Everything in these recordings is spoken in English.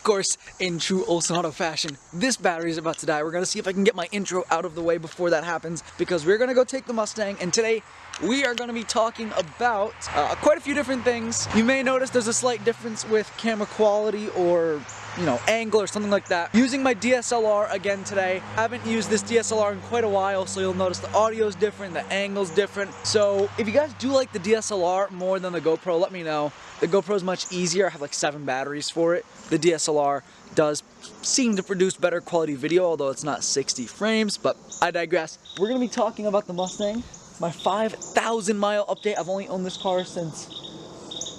Of course, in true Olsen Auto fashion, this battery is about to die. We're gonna see if I can get my intro out of the way before that happens, because we're gonna go take the Mustang, and today we are gonna be talking about quite a few different things. You may notice there's a slight difference with camera quality or, you know, angle or something like that. Using my DSLR again today. I haven't used this DSLR in quite a while, so you'll notice the audio is different, the angle's different. So if you guys do like the DSLR more than the GoPro, let me know. The GoPro is much easier. I have like 7 batteries for it. The DSLR does seem to produce better quality video, although it's not 60 frames, but I digress. We're gonna be talking about the Mustang, my 5,000 mile update. I've only owned this car since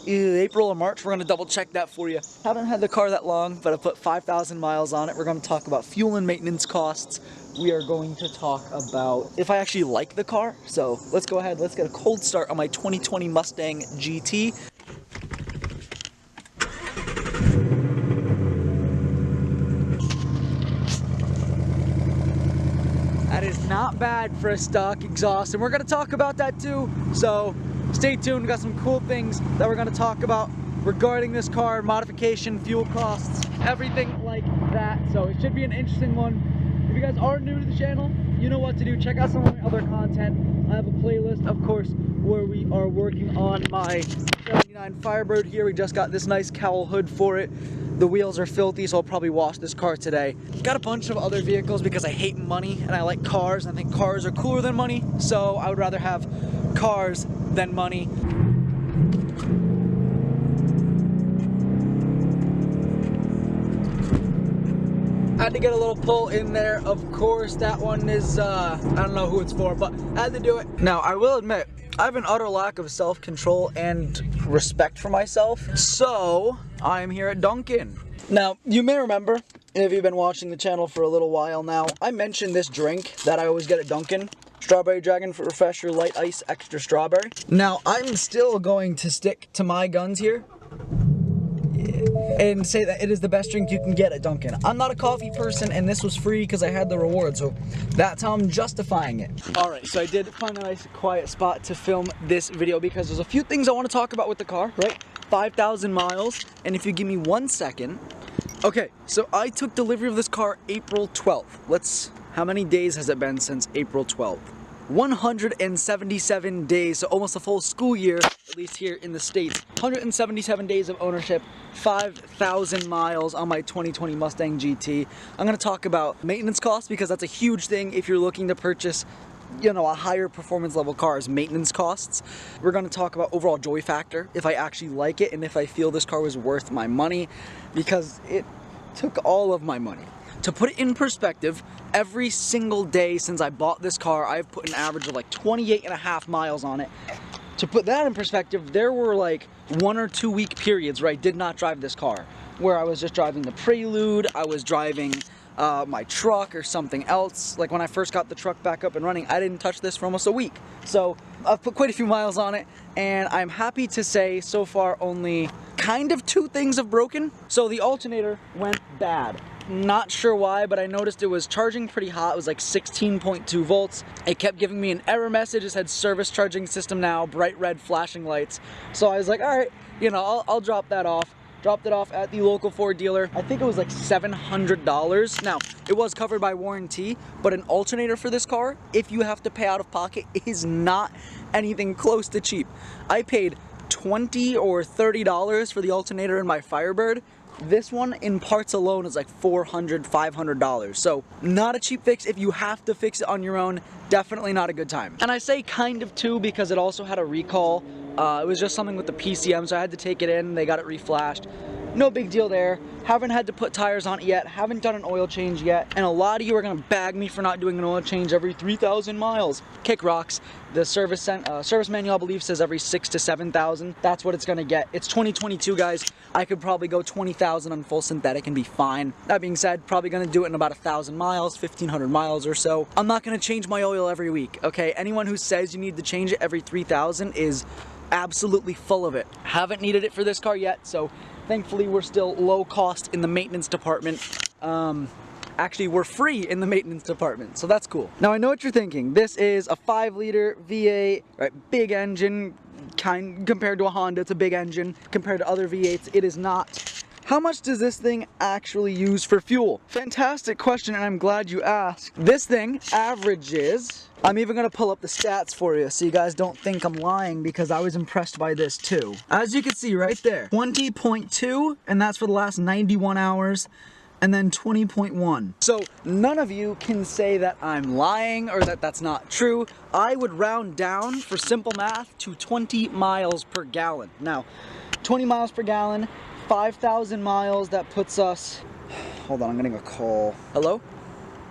April or March. We're gonna double check that for you. Haven't had the car that long, but I put 5,000 miles on it. We're gonna talk about fuel and maintenance costs. We are going to talk about if I actually like the car. So let's go ahead, let's get a cold start on my 2020 Mustang GT. That is not bad for a stock exhaust, and we're gonna talk about that too. So stay tuned, we got some cool things that we're gonna talk about regarding this car, modification, fuel costs, everything like that. So it should be an interesting one. If you guys are new to the channel, you know what to do. Check out some of my other content. I have a playlist, of course, where we are working on my 79 Firebird here. We just got this nice cowl hood for it. The wheels are filthy, so I'll probably wash this car today. Got a bunch of other vehicles because I hate money and I like cars. I think cars are cooler than money, so I would rather have cars than money. I had to get a little pull in there, of course. That one is, I don't know who it's for, but I had to do it. Now, I will admit, I have an utter lack of self-control and respect for myself, so I am here at Dunkin'. Now, you may remember, if you've been watching the channel for a little while now, I mentioned this drink that I always get at Dunkin'. Strawberry Dragon Refresher Light Ice Extra Strawberry. Now, I'm still going to stick to my guns here and say that it is the best drink you can get at Dunkin'. I'm not a coffee person, and this was free because I had the reward, so that's how I'm justifying it. Alright, so I did find a nice quiet spot to film this video because there's a few things I want to talk about with the car, right? 5,000 miles, and if you give me 1 second. Okay, so I took delivery of this car April 12th. How many days has it been since April 12th? 177 days, so almost a full school year, at least here in the States. 177 days of ownership, 5,000 miles on my 2020 Mustang GT. I'm gonna talk about maintenance costs because that's a huge thing if you're looking to purchase, you know, a higher performance level car is maintenance costs. We're gonna talk about overall joy factor, if I actually like it and if I feel this car was worth my money, because it took all of my money. To put it in perspective, every single day since I bought this car, I've put an average of like 28.5 miles on it. To put that in perspective, there were like 1 or 2 week periods where I did not drive this car, where I was just driving the Prelude, I was driving my truck or something else. Like when I first got the truck back up and running, I didn't touch this for almost a week. So I've put quite a few miles on it, and I'm happy to say so far only kind of 2 things have broken. So the alternator went bad. Not sure why, but I noticed it was charging pretty hot. It was like 16.2 volts. It kept giving me an error message. It said service charging system now, bright red flashing lights. So I was like, all right, you know, I'll drop that off. Dropped it off at the local Ford dealer. I think it was like $700. Now, it was covered by warranty, but an alternator for this car, if you have to pay out of pocket, is not anything close to cheap. I paid $20 or $30 for the alternator in my Firebird. This one in parts alone is like $400, $500. So not a cheap fix. If you have to fix it on your own, definitely not a good time. And I say kind of too because it also had a recall. It was just something with the PCM, so I had to take it in. They got it reflashed. No big deal there. Haven't had to put tires on it yet. Haven't done an oil change yet. And a lot of you are gonna bag me for not doing an oil change every 3,000 miles. Kick rocks. The service manual, I believe, says every 6,000 to 7,000. That's what it's gonna get. It's 2022, guys. I could probably go 20,000 on full synthetic and be fine. That being said, probably gonna do it in about 1,000 miles, 1,500 miles or so. I'm not gonna change my oil every week, okay? Anyone who says you need to change it every 3,000 is absolutely full of it. Haven't needed it for this car yet, so thankfully we're still low cost in the maintenance department. Actually, we're free in the maintenance department, so that's cool. Now I know what you're thinking. This is a 5-liter V8, right? Big engine, compared to a Honda, it's a big engine. Compared to other V8s, it is not. how much does this thing actually use for fuel? Fantastic question, and I'm glad you asked. This thing averages, I'm even gonna pull up the stats for you so you guys don't think I'm lying, because I was impressed by this too. As you can see right there, 20.2, and that's for the last 91 hours. And then 20.1. So none of you can say that I'm lying or that that's not true. I would round down for simple math to 20 miles per gallon. Now, 20 miles per gallon, 5,000 miles, that puts us, hold on, I'm getting a call. Hello?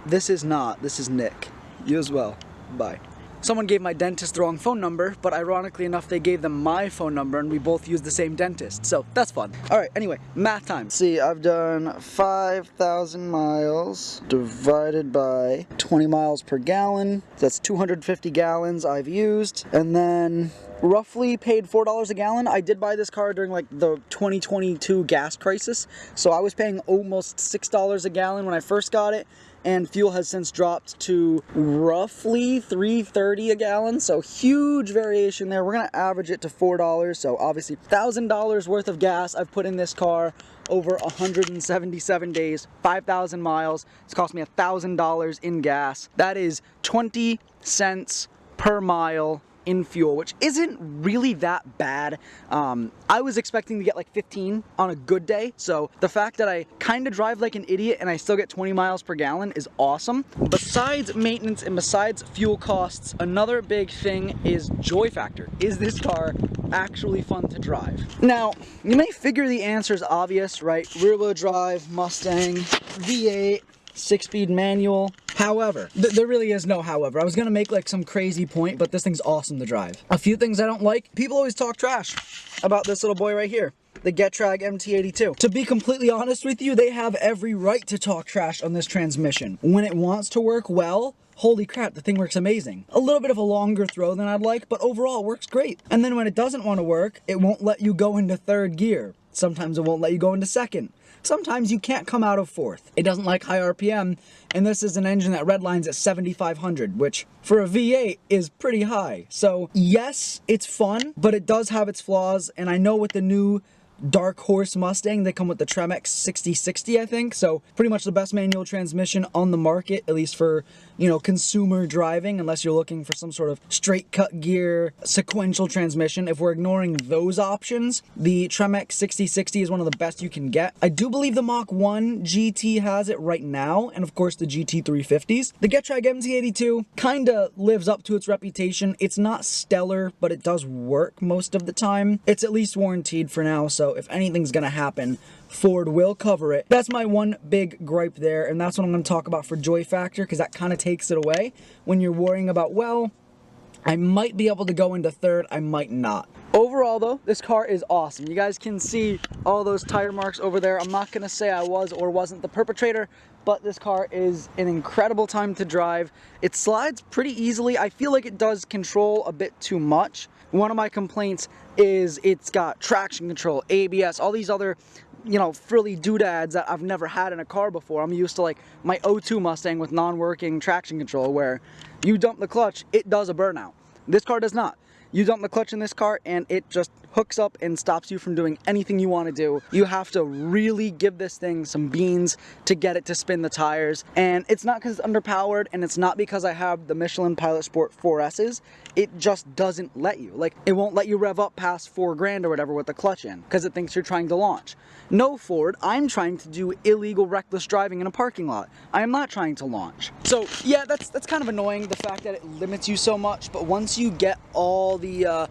This is Nick. You as well. Bye. Someone gave my dentist the wrong phone number, but ironically enough, they gave them my phone number and we both used the same dentist. So that's fun. All right, anyway, math time. See, I've done 5,000 miles divided by 20 miles per gallon. That's 250 gallons I've used. And then roughly paid $4 a gallon. I did buy this car during like the 2022 gas crisis. So I was paying almost $6 a gallon when I first got it. And fuel has since dropped to roughly $3.30 a gallon, so huge variation there. We're gonna average it to $4, so obviously $1,000 worth of gas I've put in this car over 177 days, 5,000 miles. It's cost me $1,000 in gas. That is 20 cents per mile in fuel, which isn't really that bad. I was expecting to get like 15 on a good day, so the fact that I kind of drive like an idiot and I still get 20 miles per gallon is awesome. Besides maintenance and besides fuel costs, another big thing is joy factor. Is this car actually fun to drive? Now, you may figure the answer is obvious, right? Rear-wheel drive, Mustang, V8, 6-speed manual. However, there really is no however. I was gonna make like some crazy point, but this thing's awesome to drive. A few things I don't like. People always talk trash about this little boy right here, the Getrag MT82. To be completely honest with you, they have every right to talk trash on this transmission. When it wants to work well, holy crap, the thing works amazing. A little bit of a longer throw than I'd like, but overall it works great. And then when it doesn't want to work, it won't let you go into third gear. Sometimes it won't let you go into second. Sometimes you can't come out of fourth. It doesn't like high RPM, and this is an engine that redlines at 7,500, which for a V8 is pretty high. So yes, it's fun, but it does have its flaws, and I know with the new Dark Horse Mustang, they come with the Tremex 6060, I think, so pretty much the best manual transmission on the market, at least for, you know, consumer driving, unless you're looking for some sort of straight cut gear sequential transmission. If we're ignoring those options, the Tremex 6060 is one of the best you can get. I do believe the Mach 1 GT has it right now, and of course the GT 350s. The Getrag MT82 kinda lives up to its reputation. It's not stellar, but it does work most of the time. It's at least warranted for now, so if anything's gonna happen, Ford will cover it. That's my one big gripe there, and that's what I'm gonna talk about for joy factor, because that kind of takes it away when you're worrying about, well, I might be able to go into third, I might not. Overall though, this car is awesome. You guys can see all those tire marks over there. I'm not gonna say I was or wasn't the perpetrator, but this car is an incredible time to drive. It slides pretty easily. I feel like it does control a bit too much. One of my complaints is it's got traction control, ABS, all these other, you know, frilly doodads that I've never had in a car before. I'm used to like my 02 Mustang with non-working traction control where you dump the clutch, it does a burnout. This car does not. You dump the clutch in this car and it just hooks up and stops you from doing anything you want to do. You have to really give this thing some beans to get it to spin the tires. And it's not because it's underpowered, and it's not because I have the Michelin Pilot Sport 4S's. It just doesn't let you. Like, it won't let you rev up past 4 grand or whatever with the clutch in because it thinks you're trying to launch. No, Ford, I'm trying to do illegal reckless driving in a parking lot. I am not trying to launch. So yeah, that's kind of annoying, the fact that it limits you so much, but once you get all the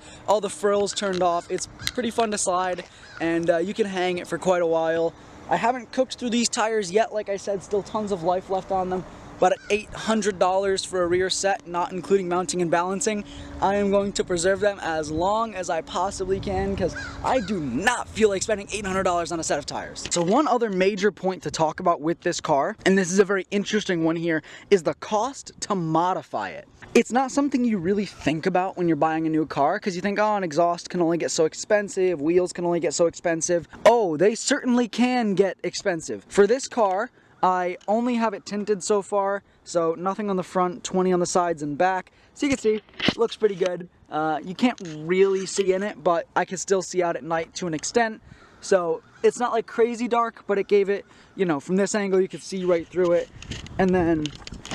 frills turned off, it's pretty fun to slide, and you can hang it for quite a while. I haven't cooked through these tires yet, like I said, still tons of life left on them, but at $800 for a rear set, not including mounting and balancing, I am going to preserve them as long as I possibly can, because I do not feel like spending $800 on a set of tires. So one other major point to talk about with this car, and this is a very interesting one here, is the cost to modify it. It's not something you really think about when you're buying a new car, because you think, oh, an exhaust can only get so expensive, wheels can only get so expensive. Oh, they certainly can get expensive. For this car, I only have it tinted so far, so nothing on the front, 20 on the sides and back. So you can see, it looks pretty good. You can't really see in it, but I can still see out at night to an extent. so it's not like crazy dark, but it gave it, you know, from this angle you could see right through it, and then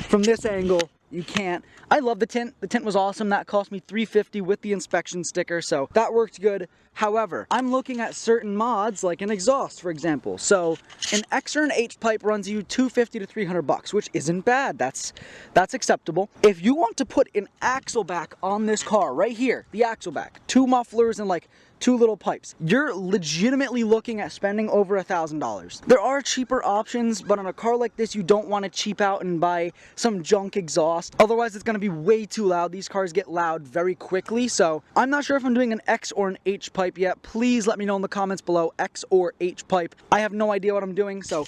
from this angle you can't. I love the tint. The tint was awesome. That cost me $350 with the inspection sticker, so that worked good. However, I'm looking at certain mods like an exhaust, for example. So an X or an H pipe runs you $250 to $300, which isn't bad. That's acceptable. If you want to put an axle back on this car right here, the axle back, 2 mufflers and like 2 little pipes, you're legitimately looking at spending over $1,000. There are cheaper options, but on a car like this, you don't want to cheap out and buy some junk exhaust. Otherwise, it's going to be way too loud. These cars get loud very quickly, so I'm not sure if I'm doing an X or an H pipe yet. Please let me know in the comments below, X or H pipe. I have no idea what I'm doing, so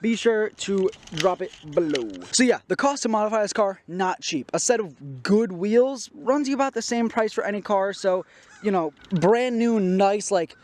be sure to drop it below. So yeah, the cost to modify this car, not cheap. A set of good wheels runs you about the same price for any car, so, you know, brand new, nice, like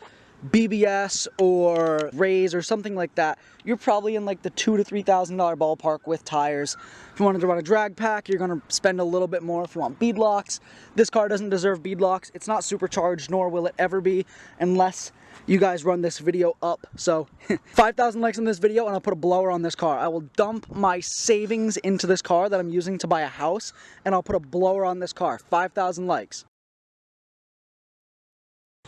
BBS or Rays or something like that, you're probably in like the $2,000 to $3,000 ballpark with tires. If you wanted to run a drag pack, you're gonna spend a little bit more. If you want bead locks, this car doesn't deserve bead locks. It's not supercharged, nor will it ever be, unless you guys run this video up. So 5,000 likes on this video and I'll put a blower on this car. I will dump my savings into this car that I'm using to buy a house, and I'll put a blower on this car. 5,000 likes.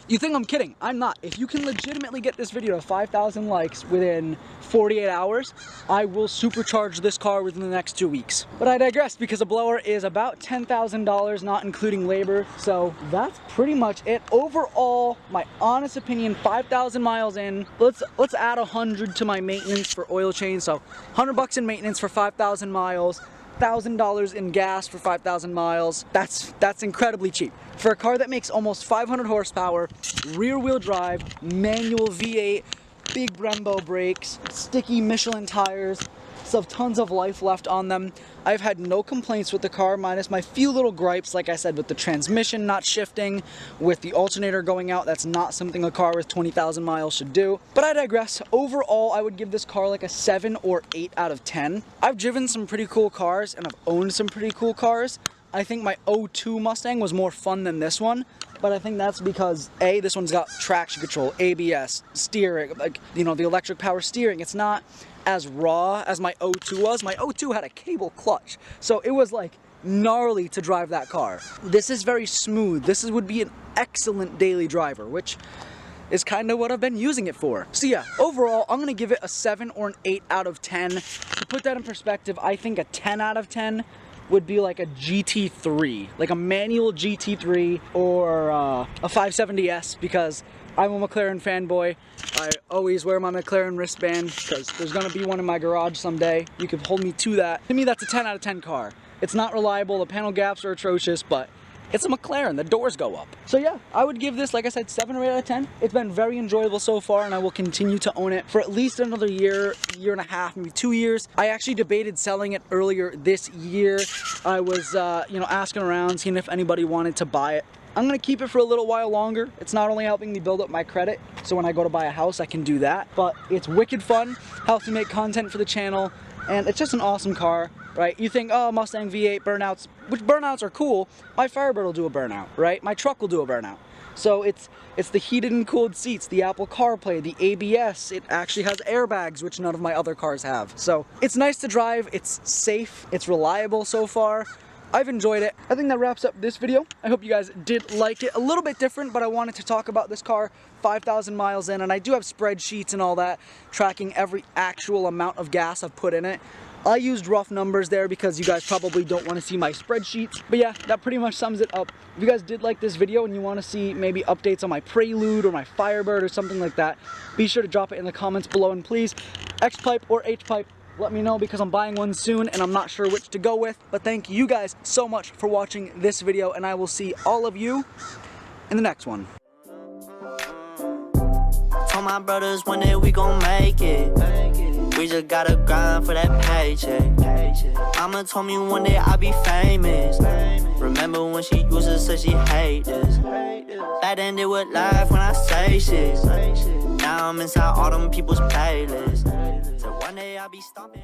You think I'm kidding? I'm not. If you can legitimately get this video to 5,000 likes within 48 hours, I will supercharge this car within the next 2 weeks. But I digress, because a blower is about $10,000, not including labor. So that's pretty much it. Overall, my honest opinion, 5,000 miles in. Let's add 100 to my maintenance for oil change. So $100 in maintenance for 5,000 miles. $1,000 in gas for 5,000 miles. That's incredibly cheap. For a car that makes almost 500 horsepower, rear wheel drive, manual V8, big Brembo brakes, sticky Michelin tires, still have tons of life left on them. I've had no complaints with the car, minus my few little gripes, like I said, with the transmission not shifting, with the alternator going out. That's not something a car with 20,000 miles should do. But I digress. Overall, I would give this car like a 7 or 8 out of 10. I've driven some pretty cool cars, and I've owned some pretty cool cars. I think my 02 Mustang was more fun than this one, but I think that's because A, this one's got traction control, ABS, steering, like, you know, the electric power steering. It's not as raw as my 02 was. My 02 had a cable clutch, so it was like gnarly to drive that car. This is very smooth. This would be an excellent daily driver, which is kind of what I've been using it for. So yeah, overall, I'm gonna give it a 7 or an 8 out of 10. To put that in perspective, I think a 10 out of 10 would be like a GT3, like a manual GT3 or a 570S, because I'm a McLaren fanboy. I always wear my McLaren wristband because there's gonna be one in my garage someday. You could hold me to that. To me, that's a 10 out of 10 car. It's not reliable, the panel gaps are atrocious, but it's a McLaren, the doors go up. So yeah, I would give this, like I said, 7 or 8 out of 10. It's been very enjoyable so far, and I will continue to own it for at least another year, year and a half, maybe 2 years. I actually debated selling it earlier this year. I was, you know, asking around, seeing if anybody wanted to buy it. I'm gonna keep it for a little while longer. It's not only helping me build up my credit, so when I go to buy a house, I can do that, but it's wicked fun, helps me make content for the channel, and it's just an awesome car, right? You think, oh, Mustang V8 burnouts, which burnouts are cool. My Firebird will do a burnout, right? My truck will do a burnout. So it's the heated and cooled seats, the Apple CarPlay, the ABS. It actually has airbags, which none of my other cars have. So it's nice to drive, it's safe, it's reliable so far. I've enjoyed it. I think that wraps up this video. I hope you guys did like it. A little bit different, but I wanted to talk about this car 5,000 miles in, and I do have spreadsheets and all that, tracking every actual amount of gas I've put in it. I used rough numbers there because you guys probably don't want to see my spreadsheets. But yeah, that pretty much sums it up. If you guys did like this video and you want to see maybe updates on my Prelude or my Firebird or something like that, be sure to drop it in the comments below. And please, X-Pipe or H-Pipe, let me know, because I'm buying one soon and I'm not sure which to go with. But thank you guys so much for watching this video, and I will see all of you in the next one. Told my brothers one day we gon' make it. We just gotta grind for that paycheck. Mama told me one day I'll be famous. Remember when she used to say she hate this? Back then they would laugh when I say shit. Now I'm inside all them people's playlists. So one day I'll be stomping.